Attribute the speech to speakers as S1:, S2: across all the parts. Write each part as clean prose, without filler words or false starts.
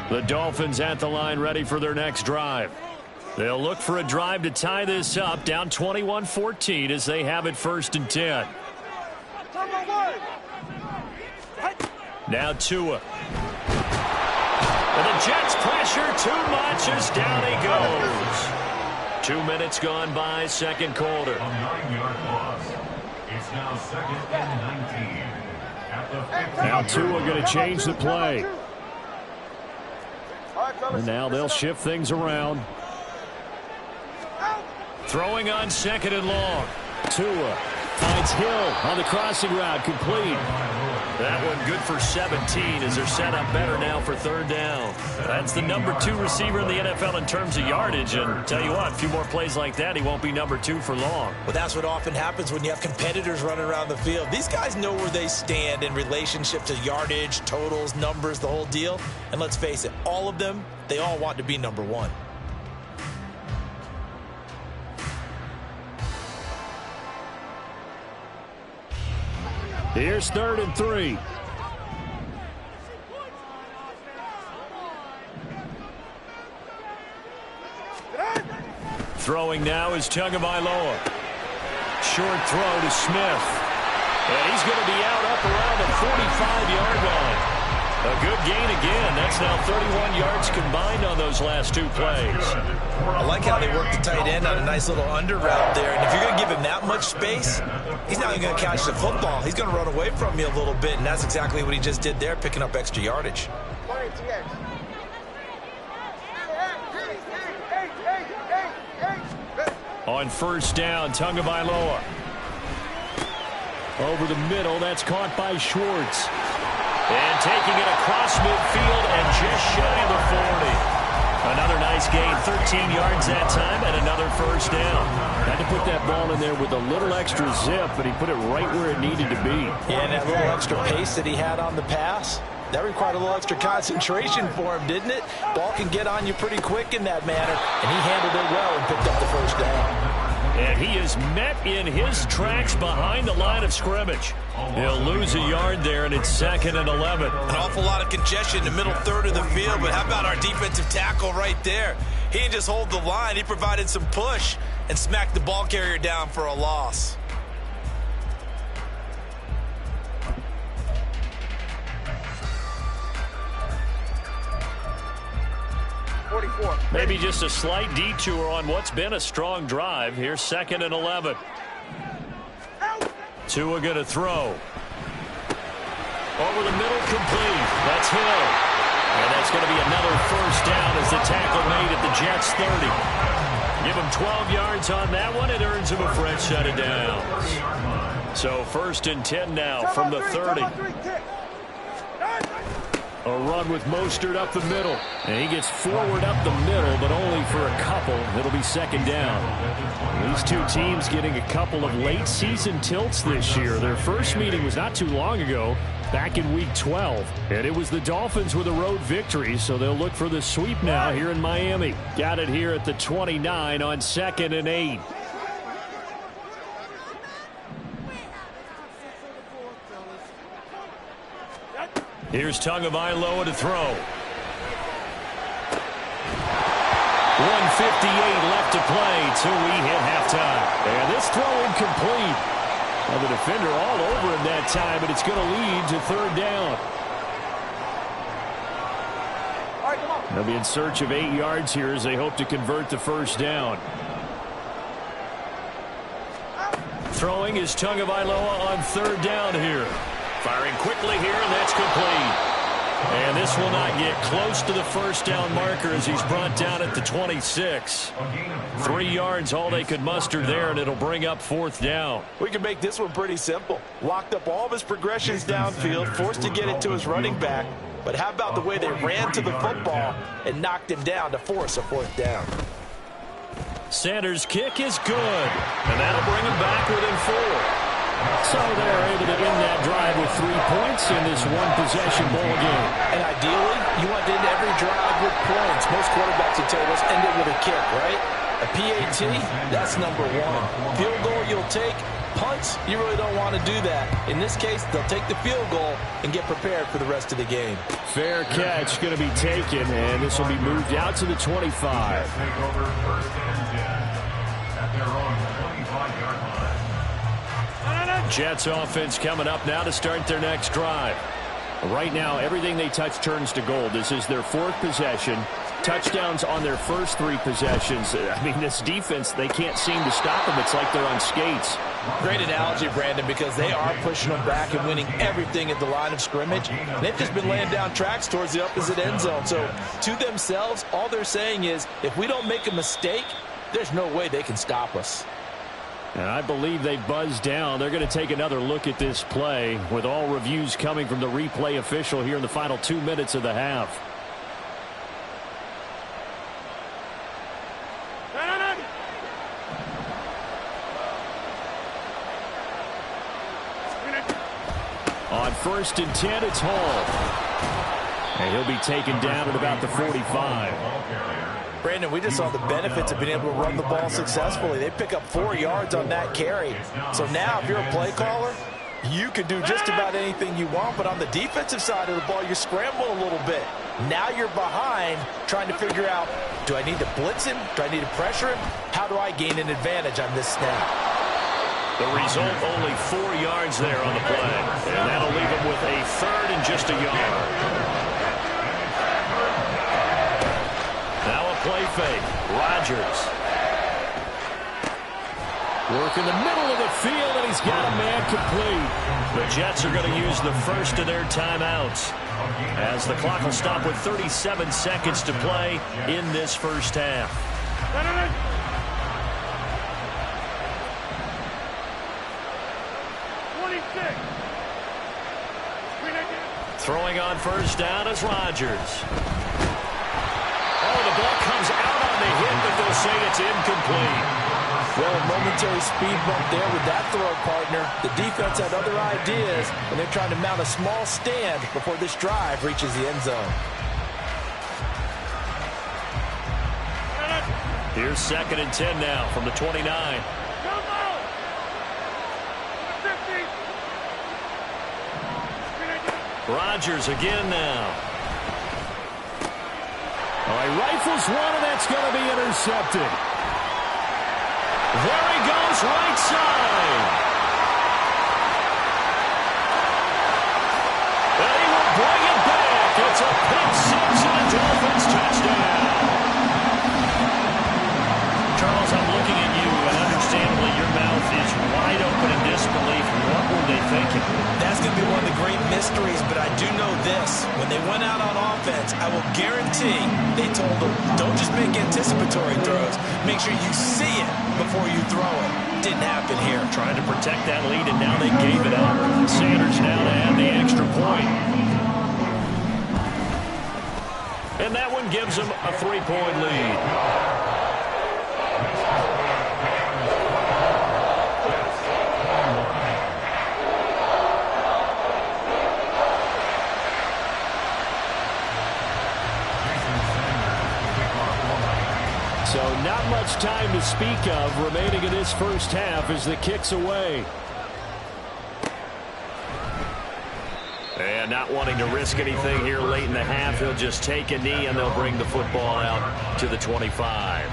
S1: The Dolphins at the line ready for their next drive. They'll look for a drive to tie this up, down 21-14 as they have it 1st and 10. Now Tua. And the Jets pressure too much as down he goes. 2 minutes gone by, second quarter.
S2: It's now 2nd and 19.
S1: Now Tua going to change the play. And now they'll shift things around. Throwing on 2nd and long. Tua finds Hill on the crossing route, complete. That one good for 17 as they're set up better now for 3rd down. That's the number 2 receiver in the NFL in terms of yardage. And tell you what, a few more plays like that, he won't be number 2 for long.
S3: Well, that's what often happens when you have competitors running around the field. These guys know where they stand in relationship to yardage, totals, numbers, the whole deal. And let's face it, all of them, they all want to be number 1.
S1: Here's 3rd and 3. Throwing now is Tagovailoa. Short throw to Smith. And he's going to be up around the 45-yard line. A good gain again. That's now 31 yards combined on those last 2 plays.
S3: I like how they work the tight end on a nice little under route there. And if you're going to give him that much space, he's not even going to catch the football. He's going to run away from you a little bit, and that's exactly what he just did there, picking up extra yardage.
S1: On 1st down, Tagovailoa. Over the middle, that's caught by Schwartz. And taking it across midfield and just shy of the 40. Another nice gain, 13 yards that time, and another 1st down. Had to put that ball in there with a little extra zip, but he put it right where it needed to be.
S3: Yeah, and that little extra pace that he had on the pass, that required a little extra concentration for him, didn't it? Ball can get on you pretty quick in that manner, and he handled it well and picked up the 1st down.
S1: And he is met in his tracks behind the line of scrimmage. He'll lose a yard there, and it's 2nd and 11.
S3: An awful lot of congestion in the middle 3rd of the field, but how about our defensive tackle right there? He didn't just hold the line. He provided some push and smacked the ball carrier down for a loss.
S1: Maybe just a slight detour on what's been a strong drive. Here's 2nd and 11. Tua going to throw. Over the middle, complete. That's Hill. And that's going to be another 1st down as the tackle made at the Jets' 30. Give him 12 yards on that one. It earns him a fresh set of downs. So 1st and 10 now from the 30. A run with Mostert up the middle. And he gets forward up the middle, but only for a couple. It'll be 2nd down. These 2 teams getting a couple of late season tilts this year. Their first meeting was not too long ago, back in Week 12. And it was the Dolphins with a road victory, so they'll look for the sweep now here in Miami. Got it here at the 29 on 2nd and 8. Here's Tagovailoa to throw. 1:58 left to play till we hit halftime. And this throw incomplete. Well, the defender all over him that time, but it's going to lead to 3rd down. They'll be in search of 8 yards here as they hope to convert the 1st down. Throwing is Tagovailoa on 3rd down here. Firing quickly here, and that's complete. And this will not get close to the 1st down marker as he's brought down at the 26. 3 yards all they could muster there, and it'll bring up 4th down.
S3: We can make this one pretty simple. Locked up all of his progressions downfield, forced to get it to his running back. But how about the way they ran to the football and knocked him down to force a 4th down?
S1: Sanders' kick is good, and that'll bring him back within 4. So they're able to end that drive with 3 points in this one-possession ball game.
S3: And ideally, you want to end every drive with points. Most quarterbacks would tell us end it with a kick, right? A PAT, that's number 1. Field goal you'll take, Punts, you really don't want to do that. In this case, they'll take the field goal and get prepared for the rest of the game.
S1: Fair catch going to be taken, and this will be moved out to the 25.
S2: Take over 1st and 10 at their own 25-yard line.
S1: Jets offense coming up now to start their next drive. Right now, everything they touch turns to gold. This is their 4th possession. Touchdowns on their first 3 possessions. I mean, this defense, they can't seem to stop them. It's like they're on skates.
S3: Great analogy, Brandon, because they are pushing them back and winning everything at the line of scrimmage. They've just been laying down tracks towards the opposite end zone. So to themselves, all they're saying is, if we don't make a mistake, there's no way they can stop us.
S1: And I believe they buzzed down. They're going to take another look at this play with all reviews coming from the replay official here in the final 2 minutes of the half. On 1st and 10, it's Hall. And he'll be taken down at about the 45.
S3: Brandon, we just saw the benefits of being able to run the ball successfully. They pick up 4 yards on that carry. So now if you're a play caller, you can do just about anything you want. But on the defensive side of the ball, you scramble a little bit. Now you're behind trying to figure out, do I need to blitz him? Do I need to pressure him? How do I gain an advantage on this snap?
S1: The result, only 4 yards there on the play. And that'll leave him with a 3rd and just a yard. Play fake. Rodgers. Work in the middle of the field, and he's got a man complete. The Jets are going to use the first of their timeouts as the clock will stop with 37 seconds to play in this first half. Throwing on first down is Rodgers. Oh, the ball comes out on the hit, but they'll say it's incomplete.
S3: Well, a momentary speed bump there with that throw, partner. The defense had other ideas, and they're trying to mount a small stand before this drive reaches the end zone.
S1: Here's 2nd and 10 now from the 29. Rodgers again now. All right, rifles one, and that's going to be intercepted. There he goes, right side. And he will bring it back. It's a pick 6 and a Dolphins touchdown. Charles, I'm looking at you, and understandably your mouth is wide open in disbelief. What were they thinking?
S3: That's going to be one of the great mysteries, but I do know this. When they went out on offense, I will guarantee they told them, don't just make anticipatory throws. Make sure you see it before you throw it. Didn't happen here.
S1: Trying to protect that lead, and now they gave it up. Sanders now to add the extra point. And that one gives them a 3-point lead. So not much time to speak of remaining in this first half as the kick's away. And not wanting to risk anything here late in the half, he'll just take a knee and they'll bring the football out to the 25.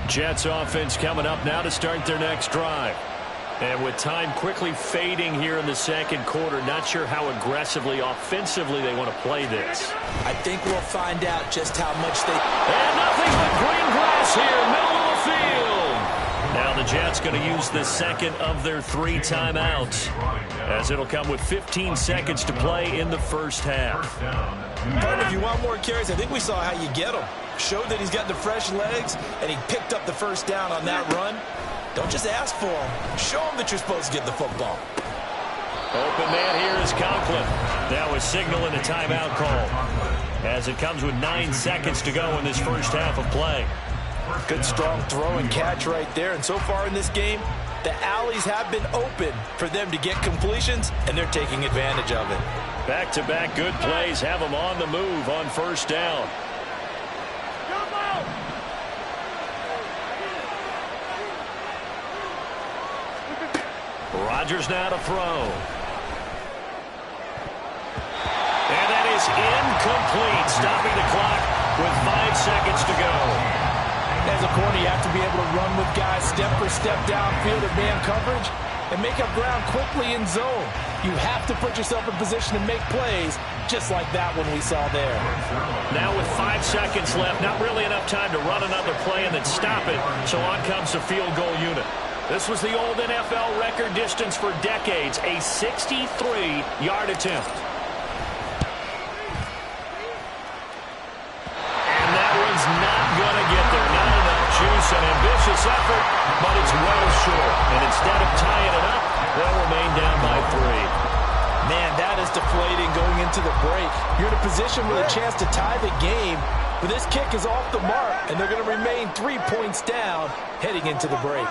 S1: Jets offense coming up now to start their next drive. And with time quickly fading here in the second quarter, not sure how aggressively, offensively they want to play this.
S3: I think we'll find out just how much they...
S1: And nothing but green grass here, middle of the field. Now the Jets going to use the second of their 3 timeouts, as it'll come with 15 seconds to play in the first half.
S3: Partner, if you want more carries, I think we saw how you get them. Showed that he's got the fresh legs, and he picked up the first down on that run. Don't just ask for him. Show him that you're supposed to get the football.
S1: Open man here is Conklin. That was signaling a timeout call, as it comes with 9 seconds to go in this first half of play.
S3: Good strong throw and catch right there. And so far in this game, The alleys have been open for them to get completions, and they're taking advantage of it.
S1: Back-to-back good plays have them on the move on first down. Rodgers now to throw. And that is incomplete, stopping the clock with 5 seconds to go.
S4: As a corner, you have to be able to run with guys step for step downfield or man coverage and make up ground quickly in zone. You have to put yourself in position to make plays, just like that one we saw there.
S1: Now with 5 seconds left, not really enough time to run another play and then stop it, so on comes the field goal unit. This was the old NFL record distance for decades, a 63-yard attempt. And that one's not going to get there. Not enough juice, an ambitious effort, but it's well short. And instead of tying it up, they'll remain down by 3.
S4: Man, that is deflating going into the break. You're in a position with a chance to tie the game, but this kick is off the mark, and they're going to remain 3 points down heading into the break.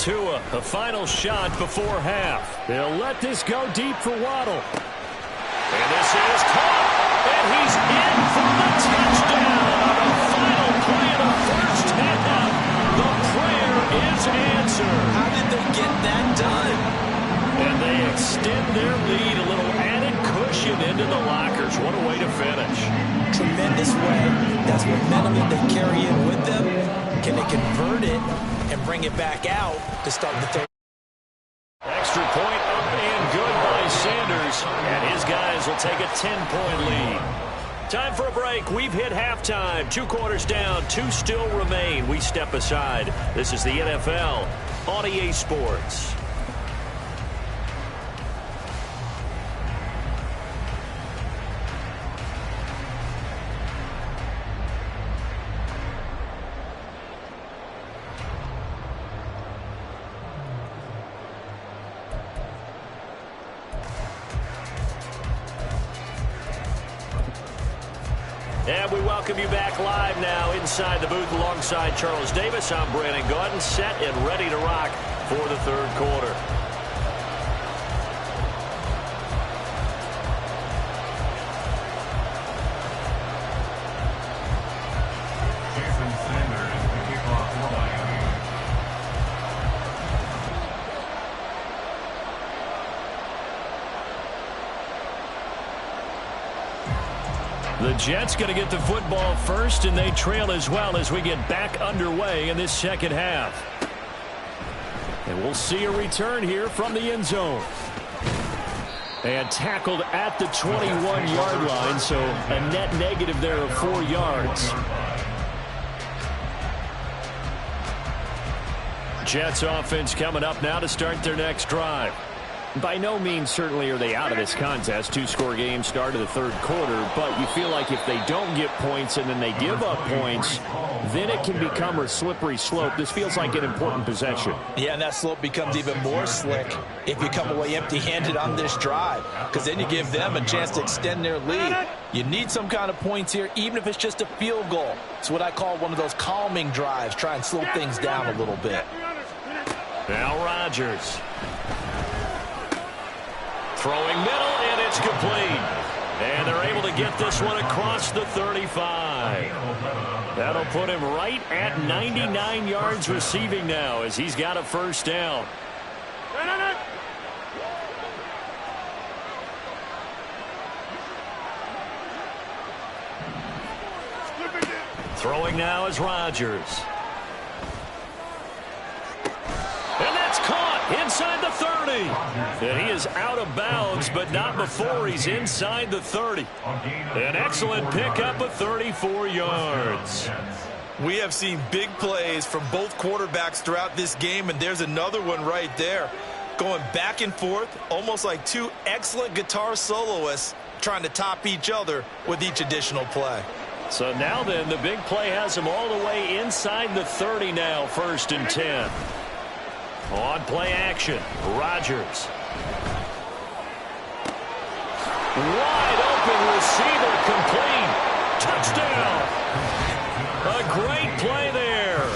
S1: Tua, a final shot before half. They'll let this go deep for Waddle. And this is caught, and he's in for the touchdown on the final play of the first half. The prayer is answered.
S3: How did they get that done?
S1: And they extend their lead, a little added cushion into the lockers. What a way to finish.
S3: Tremendous way. That's momentum that they carry in with them. Can they convert it and bring it back out to start the third?
S1: Extra point up and good by Sanders. And his guys will take a 10-point lead. Time for a break. We've hit halftime. 2 quarters down. 2 still remain. We step aside. This is the NFL on EA Sports. And we welcome you back live now inside the booth alongside Charles Davis. I'm Brandon Gaudin, set and ready to rock for the third quarter.
S2: Jason Sanders, the kickoff line.
S1: The Jets going to get the football first, and they trail as well as we get back underway in this second half. And we'll see a return here from the end zone. And tackled at the 21-yard line, so a net negative there of 4 yards. Jets offense coming up now to start their next drive. By no means certainly are they out of this contest. 2-score game, start of the third quarter, but you feel like if they don't get points and then they give up points, then it can become a slippery slope. This feels like an important possession.
S4: Yeah, and that slope becomes even more slick if you come away empty-handed on this drive, because then you give them a chance to extend their lead. You need some kind of points here, even if it's just a field goal. It's what I call one of those calming drives. Try and slow things down a little bit.
S1: Now Rodgers. Throwing middle, and it's complete. And they're able to get this one across the 35. That'll put him right at 99 yards receiving now as he's got a first down. Throwing now is Rodgers. And that's caught inside the 30. And he is out of bounds, but not before he's inside the 30. An excellent pickup of 34 yards.
S3: We have seen big plays from both quarterbacks throughout this game, and there's another one right there. Going back and forth, almost like 2 excellent guitar soloists trying to top each other with each additional play.
S1: So now then, the big play has him all the way inside the 30 now, 1st and 10. On play action, Rodgers. Wide open receiver complete. touchdown. A great play there.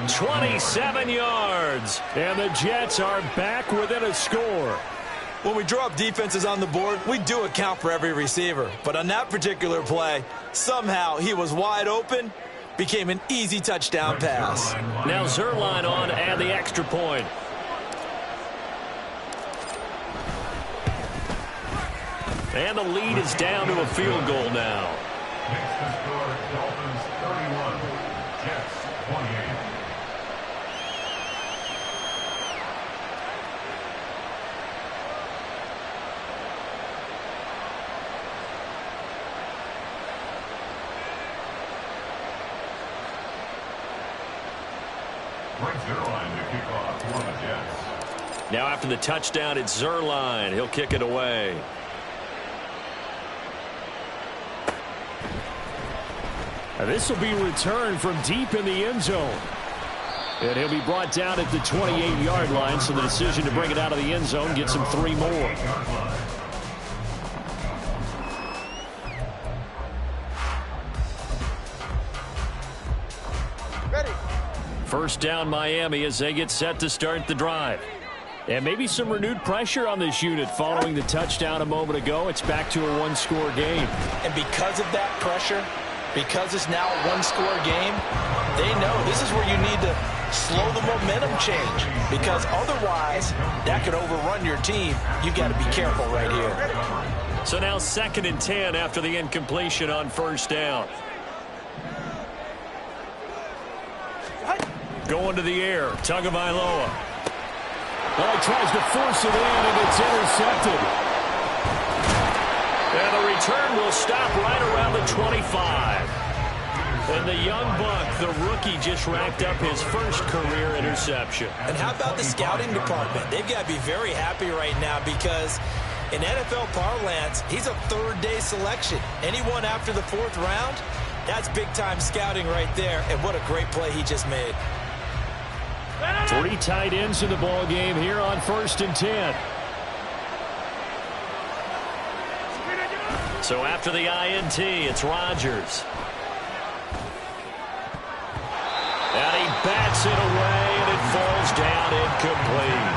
S1: 27 yards. And the Jets are back within a score.
S4: When we draw up defenses on the board, we do account for every receiver. But on that particular play, somehow he was wide open, became an easy touchdown pass.
S1: Now Zerline on to add the extra point. And the lead is down to a field goal now.
S2: Makes the score Dolphins 31, Jets 28. Brings Zerline to kick off for the Jets.
S1: Now after the touchdown, it's Zerline. He'll kick it away. And this will be returned from deep in the end zone. And he'll be brought down at the 28-yard line, so the decision to bring it out of the end zone gets him 3 more. First down Miami as they get set to start the drive. And maybe some renewed pressure on this unit following the touchdown a moment ago. It's back to a one-score game.
S4: And because of that pressure, because it's now a one-score game, they know this is where you need to slow the momentum change. Because otherwise, that could overrun your team. You've got to be careful right here.
S1: So now 2nd and 10 after the incompletion on first down. Going to the air, Tagovailoa. Well, he tries to force it in, and it's intercepted. And the return will stop right around the 25. And the young buck, the rookie, just racked up his first career interception.
S3: And how about the scouting department? They've got to be very happy right now because in NFL parlance, he's a third-day selection. Anyone after the 4th round, that's big-time scouting right there. And what a great play he just made.
S1: 3 tight ends in the ball game here on 1st and 10. So after the INT, it's Rodgers. And he bats it away, and it falls down incomplete.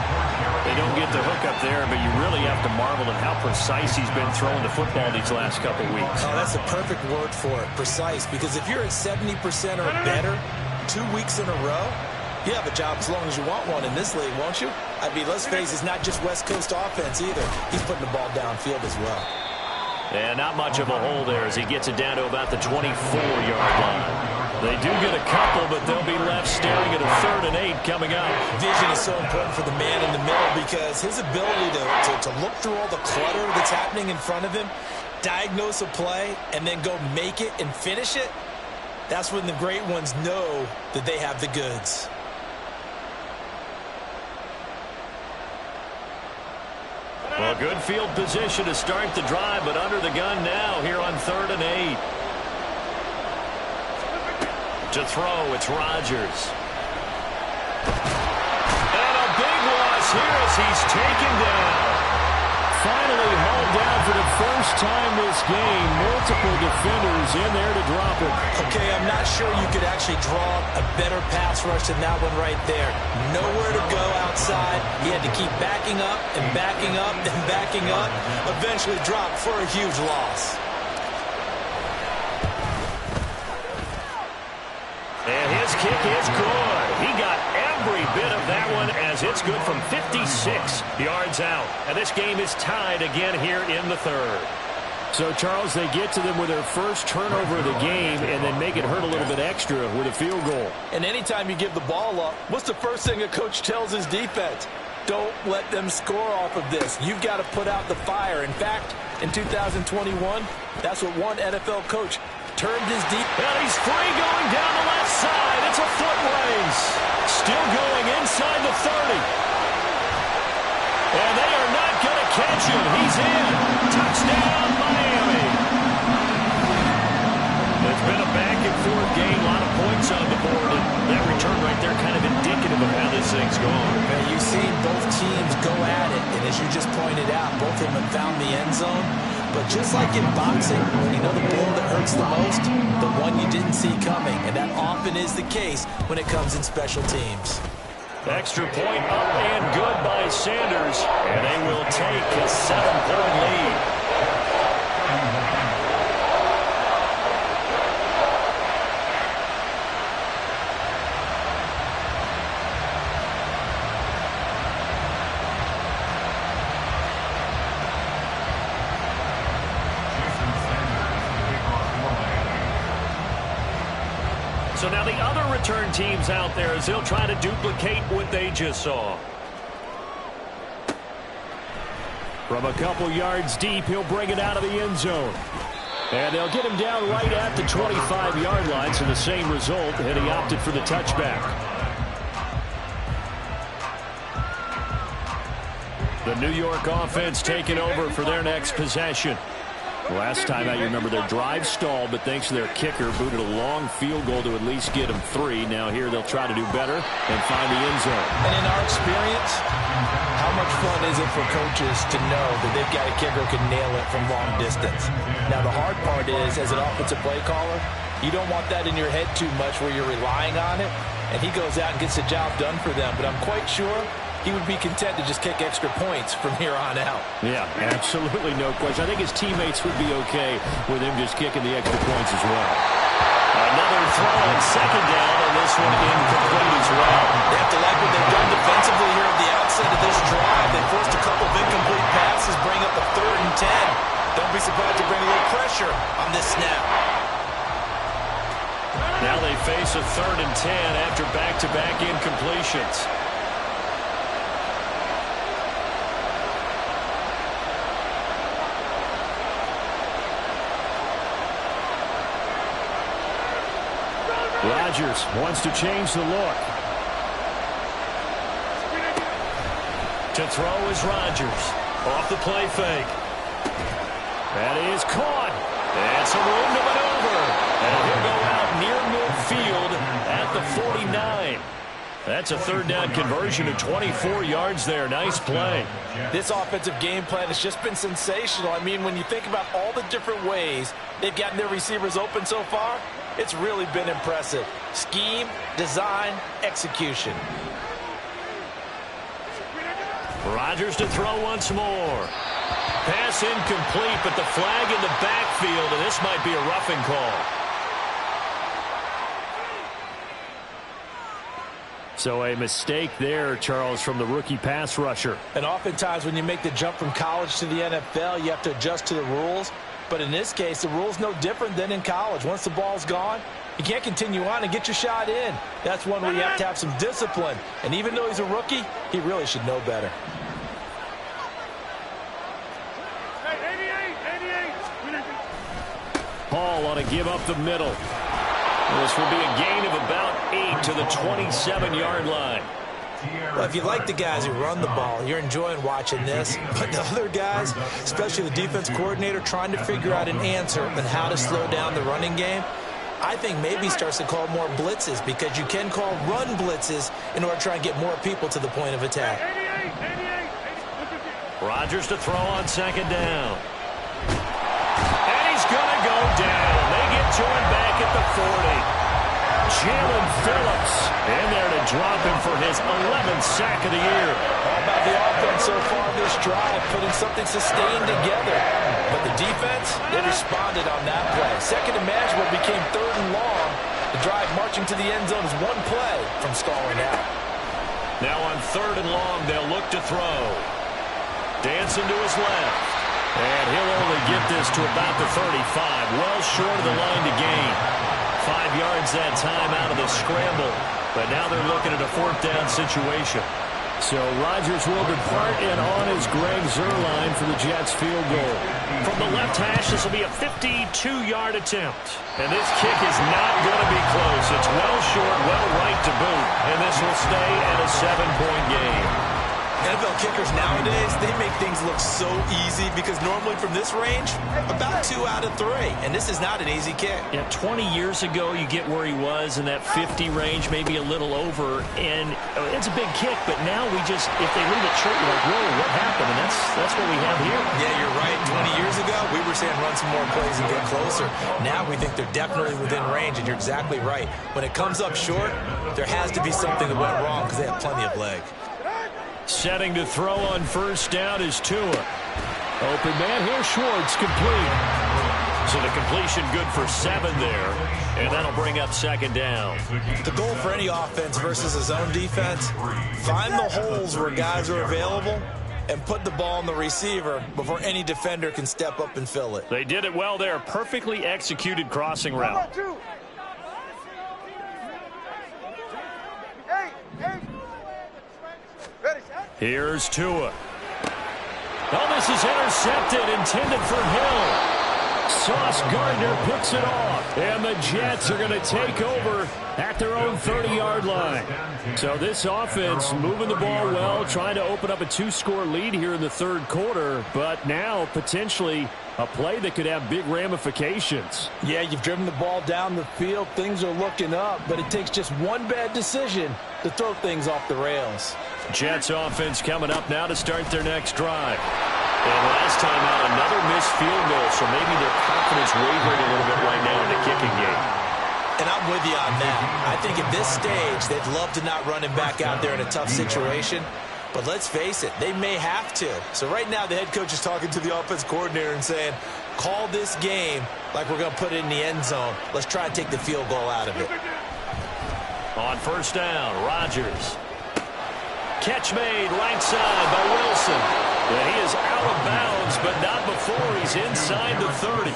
S1: They don't get the hook up there, but you really have to marvel at how precise he's been throwing the football these last couple weeks.
S3: Oh, that's the perfect word for it, precise. Because if you're at 70% or better 2 weeks in a row, you have a job as long as you want one in this league, won't you? I mean, let's face it, it's not just West Coast offense either. He's putting the ball downfield as well.
S1: And not much of a hole there as he gets it down to about the 24-yard line. They do get a couple, but they'll be left staring at a 3rd and 8 coming up.
S3: Vision is so important for the man in the middle because his ability to look through all the clutter that's happening in front of him, diagnose a play, and then go make it and finish it, that's when the great ones know that they have the goods.
S1: Well, good field position to start the drive, but under the gun now here on 3rd and 8. To throw, it's Rodgers. And a big loss here as he's taken down. Finally hauled down for the first time this game. Multiple defenders in there to drop it.
S3: Okay, I'm not sure you could actually draw a better pass rush than that one right there. Nowhere to go outside. He had to keep backing up and backing up and backing up. Eventually dropped for a huge loss.
S1: And his kick is good. He got every bit of that one as it's good from 56 yards out. And this game is tied again here in the 3rd. So, Charles, they get to them with their first turnover of the game and then make it hurt a little bit extra with a field goal.
S4: And anytime you give the ball up, what's the first thing a coach tells his defense? Don't let them score off of this. You've got to put out the fire. In fact, in 2021, that's what one NFL coach turned his deep.
S1: And he's free going down the left side. It's a foot race. Still going inside the 30. And they are not going to catch him. He's in. Touchdown, Miami. It's been a back-and-forth game. A lot of points on the board. And that return right there kind of indicative of how this thing's going.
S3: Man, you've seen both teams go at it. And as you just pointed out, both of them have found the end zone.
S4: But just like in boxing, you know the blow that hurts the most? The one you didn't see coming. And that often is the case when it comes in special teams.
S1: Extra point up and good by Sanders. And they will take a 7-point lead. So now the other return teams out there as they'll try to duplicate what they just saw. From a couple yards deep, he'll bring it out of the end zone. And they'll get him down right at the 25-yard line, so the same result, and he opted for the touchback. The New York offense taking over for their next possession. Last time out, you remember their drive stalled, but thanks to their kicker, booted a long field goal to at least get them 3. Now here they'll try to do better and find the end zone.
S4: And in our experience, how much fun is it for coaches to know that they've got a kicker who can nail it from long distance? Now the hard part is, as an offensive play caller, you don't want that in your head too much where you're relying on it, and he goes out and gets the job done for them. But I'm quite sure he would be content to just kick extra points from here on out.
S1: Yeah, absolutely no question. I think his teammates would be okay with him just kicking the extra points as well. Another throw on second down, and this one incomplete as well.
S4: They have to like what they've done defensively here at the outset of this drive. They forced a couple of incomplete passes, bring up a 3rd and 10. Don't be surprised to bring a little pressure on this snap.
S1: Now they face a 3rd and 10 after back-to-back incompletions. Rodgers wants to change the look. To throw is Rodgers. Off the play fake. That is caught. And some room to maneuver. And he'll go out near midfield at the 49. That's a 3rd down conversion of 24 yards there. Nice play.
S4: This offensive game plan has just been sensational. I mean, when you think about all the different ways they've gotten their receivers open so far, it's really been impressive. Scheme, design, execution.
S1: Rodgers to throw once more. Pass incomplete, but the flag in the backfield, and this might be a roughing call. So a mistake there, Charles, from the rookie pass rusher.
S4: And oftentimes when you make the jump from college to the NFL, you have to adjust to the rules. But in this case, the rule's no different than in college. Once the ball's gone, you can't continue on and get your shot in. That's one where you have to have some discipline. And even though he's a rookie, he really should know better.
S1: Paul ought to give up the middle. This will be a gain of about 8 to the 27-yard line.
S4: Well, if you like the guys who run the ball, you're enjoying watching this. But the other guys, especially the defense coordinator, trying to figure out an answer on how to slow down the running game, I think maybe starts to call more blitzes, because you can call run blitzes in order to try and get more people to the point of attack.
S1: Rodgers to throw on 2nd down. And he's going to go down. They get to him back at the 40. Jalen Phillips in there to drop him for his 11th sack of the year.
S4: All about the offense so far this drive, putting something sustained together. But the defense, they responded on that play. Second and manageable became 3rd and long. The drive marching to the end zone is one play from stalling out.
S1: Now on 3rd and long, they'll look to throw. Dancing to his left. And he'll only get this to about the 35. Well short of the line to gain. 5 yards that time out of the scramble. But now they're looking at a 4th down situation. So Rodgers will depart, and on is Greg Zuerlein for the Jets field goal. From the left hash, this will be a 52-yard attempt. And this kick is not going to be close. It's well short, well right to boot. And this will stay at a 7-point game.
S3: NFL kickers nowadays, they make things look so easy because normally from this range, about 2 out of 3. And this is not an easy kick.
S1: Yeah, 20 years ago, you get where he was in that 50 range, maybe a little over, and it's a big kick, but now we just, if they leave it short, you're like, whoa, what happened? And that's what we have here.
S3: Yeah, you're right. 20 years ago, we were saying run some more plays and get closer. Now we think they're definitely within range, and you're exactly right. When it comes up short, there has to be something that went wrong because they have plenty of leg.
S1: Setting to throw on first down is Tua. Open man here, Schwartz, complete. So the completion good for 7 there, and that'll bring up second down.
S3: The goal for any offense versus a zone defense, find the holes where guys are available and put the ball on the receiver before any defender can step up and fill it.
S1: They did it well there. Perfectly executed crossing route. Here's Tua. Oh, this is intercepted, intended for Hill. Sauce Gardner picks it off, and the Jets are going to take over at their own 30-yard line. So this offense moving the ball well, trying to open up a 2-score lead here in the third quarter, but now potentially a play that could have big ramifications.
S4: Yeah, you've driven the ball down the field. Things are looking up, but it takes just one bad decision to throw things off the rails.
S1: Jets offense coming up now to start their next drive. And last time out, another missed field goal, so maybe their confidence wavering a little bit right now in the kicking game.
S3: And I'm with you on that. I think at this stage, they'd love to not run him back out there in a tough situation. But let's face it, they may have to. So right now, the head coach is talking to the offense coordinator and saying, call this game like we're going to put it in the end zone. Let's try and take the field goal out of it.
S1: On first down, Rodgers. Catch made right side by Wilson. And he is out of bounds, but not before he's inside the 30.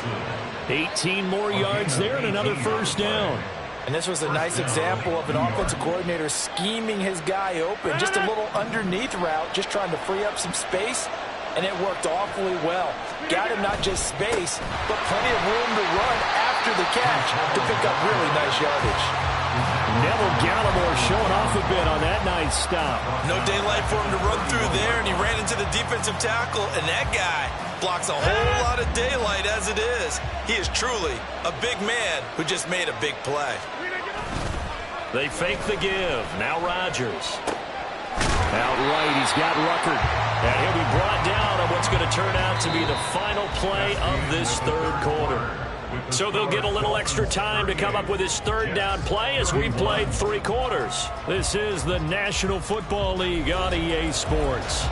S1: 18 more yards there and another first down.
S4: And this was a nice example of an offensive coordinator scheming his guy open. Just a little underneath route, just trying to free up some space, and it worked awfully well. Got him not just space, but plenty of room to run after the catch to pick up really nice yardage.
S1: Neville Gallimore showing off a bit on that nice stop.
S3: No daylight for him to run through there, and he ran into the defensive tackle, and that guy blocks a whole lot of daylight as it is. He is truly a big man who just made a big play.
S1: They fake the give. Now Rodgers. Out right, he's got Ruckert. And he'll be brought down on what's going to turn out to be the final play of this third quarter. So they'll get a little extra time to come up with his third down play as we played 3 quarters. This is the National Football League on EA Sports.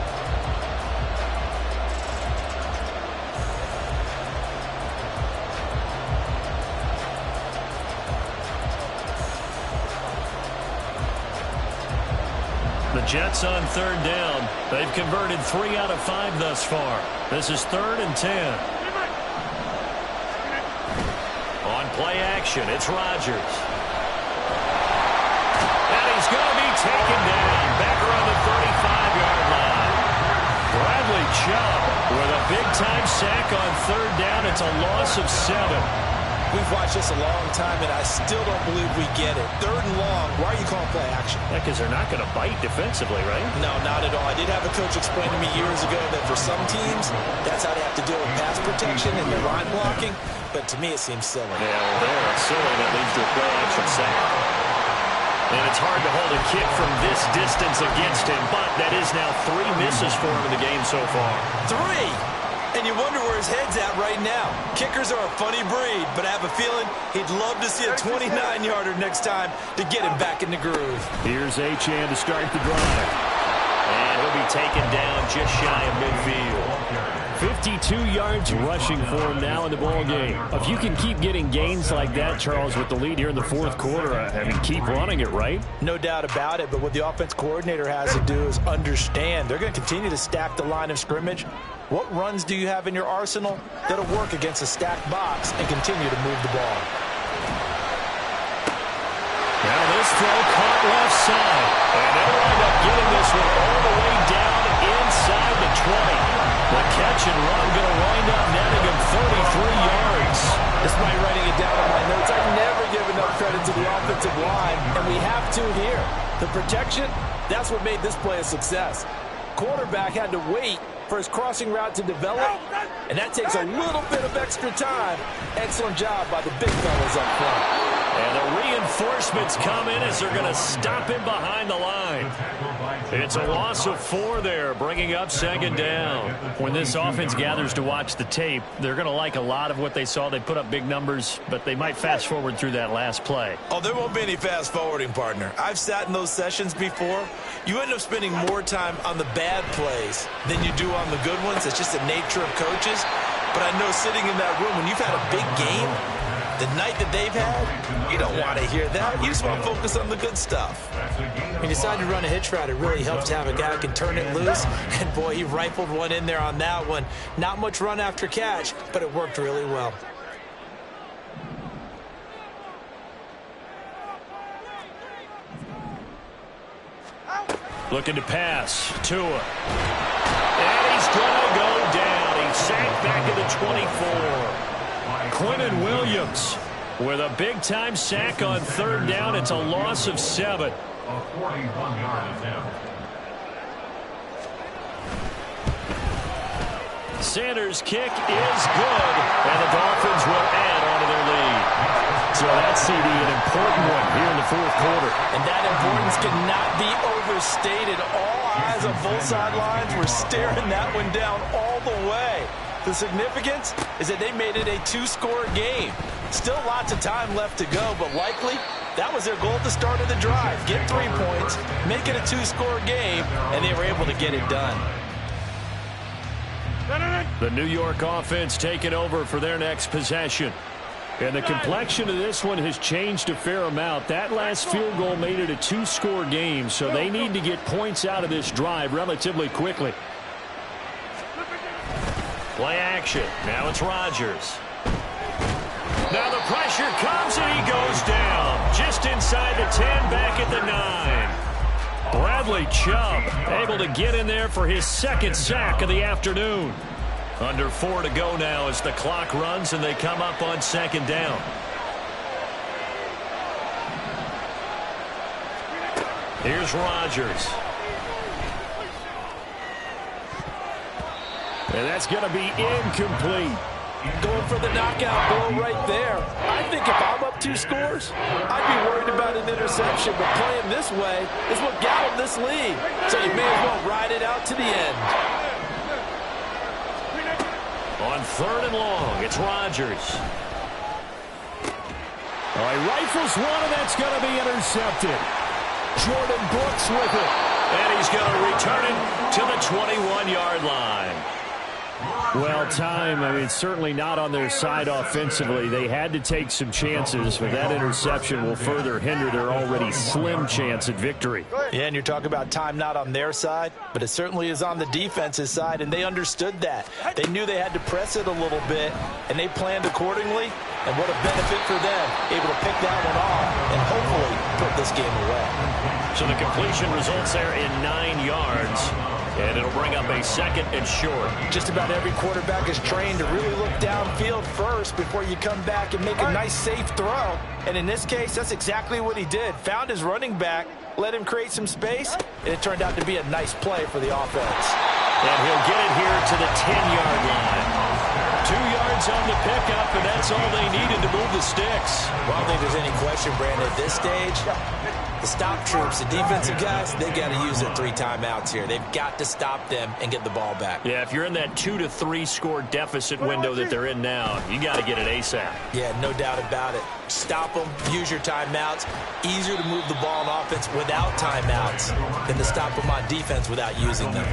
S1: The Jets on third down. They've converted 3 out of 5 thus far. This is 3rd and 10. On play action, it's Rodgers. And he's going to be taken down back around the 35-yard line. Bradley Chubb with a big-time sack on third down. It's a loss of 7.
S3: We've watched this a long time, and I still don't believe we get it. 3rd and long, why are you calling play action?
S1: Yeah, because they're not going to bite defensively, right?
S3: No, not at all. I did have a coach explain to me years ago that for some teams, that's how they have to deal with pass protection and their line blocking. But to me, it seems silly.
S1: Yeah, well, there, it's silly. That leads to a play action sack. And it's hard to hold a kick from this distance against him, but that is now 3 misses for him in the game so far.
S3: 3! And you wonder where his head's at right now. Kickers are a funny breed, but I have a feeling he'd love to see a 29-yarder next time to get him back in the groove.
S1: Here's Achane to start the drive. And he'll be taken down just shy of midfield. 52 yards rushing for him now in the ball game. If you can keep getting gains like that, Charles, with the lead here in the 4th quarter, I mean, keep running it, right?
S4: No doubt about it, but what the offense coordinator has to do is understand. They're going to continue to stack the line of scrimmage. What runs do you have in your arsenal that'll work against a stacked box and continue to move the ball?
S1: Now this throw caught left side. And they'll wind up getting this one all the way down inside the 20. The catch and run going to wind up netting him 33 yards.
S4: Despite writing it down on my notes, I never give enough credit to the offensive line, and we have to here. The protection, that's what made this play a success. quarterback had to wait for his crossing route to develop, and that takes a little bit of extra time. Excellent job by the big fellas up front.
S1: And the reinforcements come in as they're going to stop him behind the line. It's a loss of 4 there, bringing up second down. When this offense gathers to watch the tape, they're going to like a lot of what they saw. They put up big numbers, but they might fast forward through that last play.
S3: Oh, there won't be any fast forwarding, partner. I've sat in those sessions before. You end up spending more time on the bad plays than you do on the good ones. It's just the nature of coaches. But I know sitting in that room, when you've had a big game, the night that they've had, you don't want to hear that. You just want to focus on the good stuff.
S4: When you decide to run a hitch route, it really helps to have a guy who can turn it loose. And, boy, he rifled one in there on that one. Not much run after catch, but it worked really well.
S1: Looking to pass. Tua. And he's going to go down. He's sacked back at the 24. Quinnen Williams with a big-time sack on third down. It's a loss of 7.
S2: A 41-yard attempt.
S1: Sanders' kick is good, and the Dolphins will add on to their lead. So that's, CD, an important one here in the fourth quarter.
S4: And that importance cannot be overstated. All eyes on both sidelines were staring that one down all the way. The significance is that they made it a 2-score game. Still lots of time left to go, but likely that was their goal at the start of the drive. Get 3 points, make it a 2-score game, and they were able to get it done.
S1: The New York offense taking over for their next possession. And the complexion of this one has changed a fair amount. That last field goal made it a 2-score game, so they need to get points out of this drive relatively quickly. Play action. Now it's Rodgers. Now the pressure comes and he goes down. Just inside the 10, back at the 9. Bradley Chubb able to get in there for his second sack of the afternoon. Under 4 to go now as the clock runs and they come up on second down. Here's Rodgers. And that's going to be incomplete.
S4: Going for the knockout blow right there. I think if I'm up 2 scores, I'd be worried about an interception. But playing this way is what got him this lead. So you may as well ride it out to the end.
S1: On 3rd and long, it's Rodgers. Oh, he rifles one, and that's going to be intercepted. Jordan Brooks with it. And he's going to return it to the 21-yard line. Well, certainly not on their side offensively. They had to take some chances, but that interception will further hinder their already slim chance at victory.
S4: Yeah, and you're talking about time not on their side, but it certainly is on the defense's side, and they understood that. They knew they had to press it a little bit, and they planned accordingly, and what a benefit for them, able to pick that one off and hopefully put this game away.
S1: So the completion results there in 9 yards. And it'll bring up a 2nd and short.
S4: Just about every quarterback is trained to really look downfield first before you come back and make a nice, safe throw. And in this case, that's exactly what he did. Found his running back, let him create some space, and it turned out to be a nice play for the offense.
S1: And he'll get it here to the 10-yard line. 2 yards on the pickup, and that's all they needed to move the sticks.
S4: Well, I don't think there's any question, Brandon, at this stage, the stop troops, the defensive guys, they got to use their 3 timeouts here. They've got to stop them and get the ball back.
S1: Yeah, if you're in that 2 to 3 score deficit window that they're in now, you got to get it ASAP.
S4: Yeah, no doubt about it. Stop them, use your timeouts. Easier to move the ball on offense without timeouts than to stop them on defense without using them.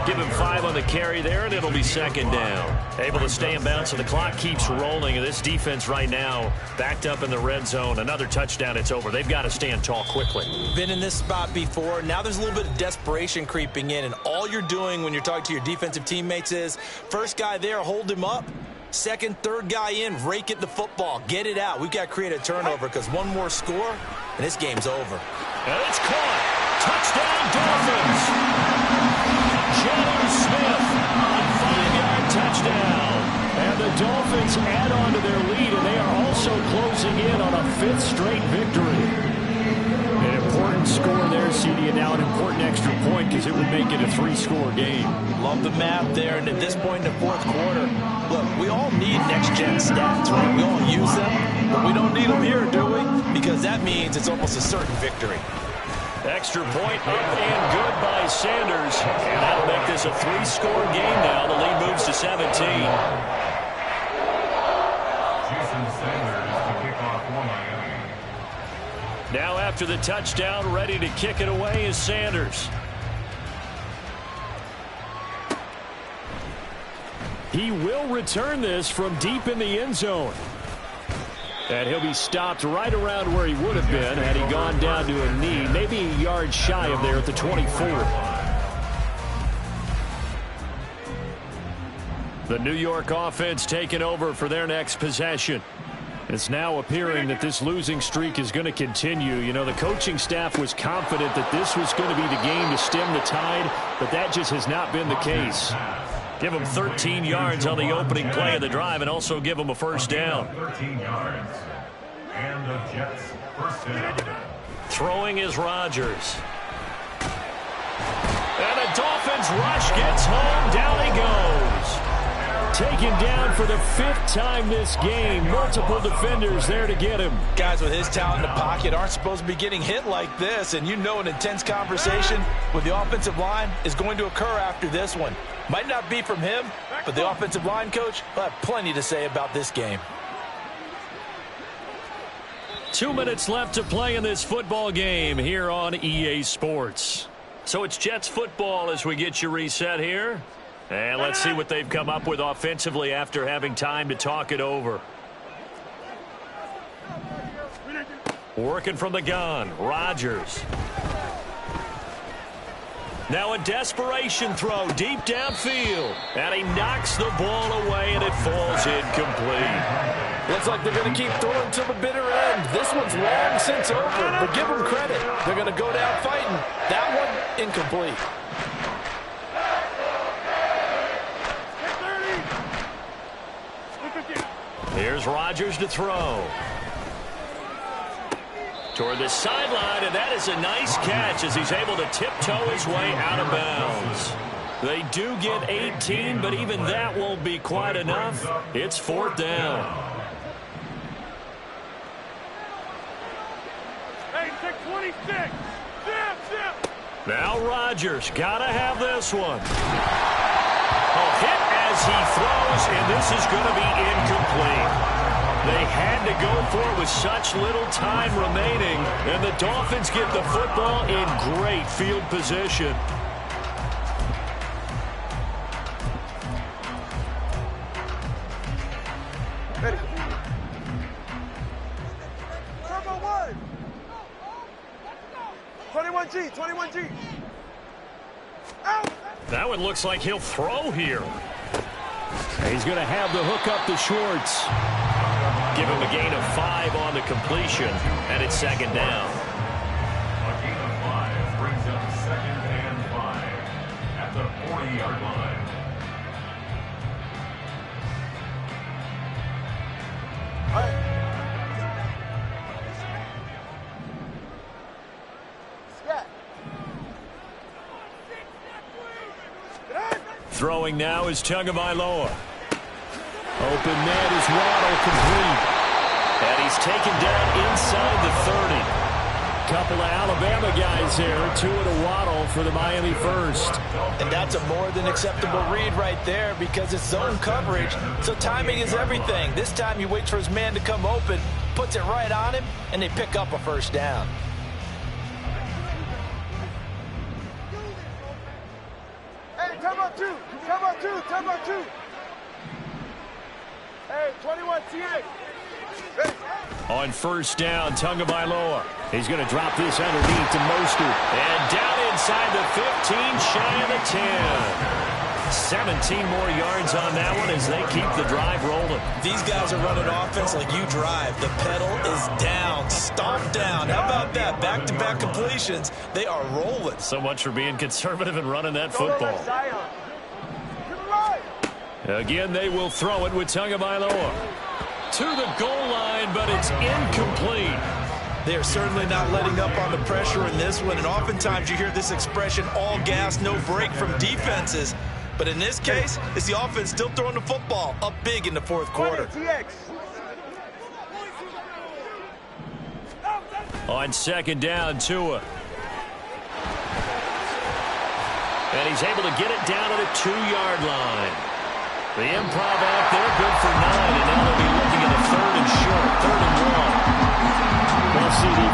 S1: Give him 5 on the carry there, and it'll be 2nd down. Able to stay in bounds, so the clock keeps rolling. And this defense right now backed up in the red zone. Another touchdown, it's over. They've got to stand tall quickly.
S4: Been in this spot before. Now there's a little bit of desperation creeping in, and all you're doing when you're talking to your defensive teammates is first guy there, hold him up. Second, third guy in, rake at the football. Get it out. We've got to create a turnover because one more score, and this game's over.
S1: And it's caught. Touchdown, Dolphins. Jonnu Smith, a 5-yard touchdown. And the Dolphins add on to their lead, and they are also closing in on a 5th straight victory. An important score there, CD, and now an important extra point because it would make it a 3-score game.
S4: Love the math there, and at this point in the fourth quarter, look, we all need next-gen stats, right? We all use them, but we don't need them here, do we? Because that means it's almost a certain victory.
S1: Extra point up and good by Sanders. And that'll make this a 3-score game now. The lead moves to 17.
S2: Jason Sanders to kick off for Miami.
S1: Now after the touchdown, ready to kick it away is Sanders. He will return this from deep in the end zone. And he'll be stopped right around where he would have been had he gone down to a knee, maybe a yard shy of there at the 24. The New York offense taking over for their next possession. It's now appearing that this losing streak is going to continue. You know, the coaching staff was confident that this was going to be the game to stem the tide, but that just has not been the case. Give them 13 yards on the opening play of the drive and also give them a first down.
S2: 13 yards. And the Jets first down.
S1: Throwing is Rodgers. And the Dolphins rush gets home. Down he goes. Taken down for the 5th time this game. Multiple defenders there to get him.
S4: Guys with his talent in the pocket aren't supposed to be getting hit like this, and you know an intense conversation with the offensive line is going to occur after this one. Might not be from him, but the offensive line coach will have plenty to say about this game.
S1: 2 minutes left to play in this football game here on EA Sports. So it's Jets football as we get you reset here. And let's see what they've come up with offensively after having time to talk it over. Working from the gun, Rodgers. Now a desperation throw deep downfield. And he knocks the ball away and it falls incomplete.
S4: Looks like they're going to keep throwing till the bitter end. This one's long since over, but give them credit. They're going to go down fighting. That one, incomplete.
S1: Here's Rodgers to throw. Toward the sideline, and that is a nice catch as he's able to tiptoe his way out of bounds. They do get 18, but even that won't be quite enough. It's 4th down.
S5: Hey, 626. Zip.
S1: Now Rodgers, gotta have this one. Hit as he throws, and this is going to be incomplete. They had to go for it with such little time remaining, and the Dolphins get the football in great field position.
S5: Turbo 1. 21G. Out.
S1: That one looks like he'll throw here. He's going to have the hook up to Schwartz. Give him a gain of 5 on the completion, and it's 2nd down.
S2: A gain of 5 brings up 2nd and 5 at the 40-yard line.
S1: Throwing now is Tagovailoa. Open man is Waddle complete. And he's taken down inside the 30. Couple of Alabama guys there, 2 at a Waddle for the Miami first.
S4: And that's a more than acceptable read right there because it's zone coverage, so timing is everything. This time he waits for his man to come open, puts it right on him, and they pick up a first down.
S5: Hey, time out 2. Hey, 21 CA.
S1: On first down, Tagovailoa. He's going to drop this underneath to Mostert. And down inside the 15, shy of the 10. 17 more yards on that one as they keep the drive rolling.
S4: These guys are running offense like you drive. The pedal is down, stomped down. How about that? Back-to-back completions. They are rolling.
S1: So much for being conservative and running that football. Again, they will throw it with Tagovailoa. To the goal line, but it's incomplete.
S3: They are certainly not letting up on the pressure in this one, and oftentimes you hear this expression, all gas, no break from defenses. But in this case, it's the offense still throwing the football up big in the fourth quarter.
S1: On second down, Tua. And he's able to get it down to the 2-yard line. The improv act there, good for 9, and now they'll be looking at a 3rd and short, 3rd and 1. We'll see the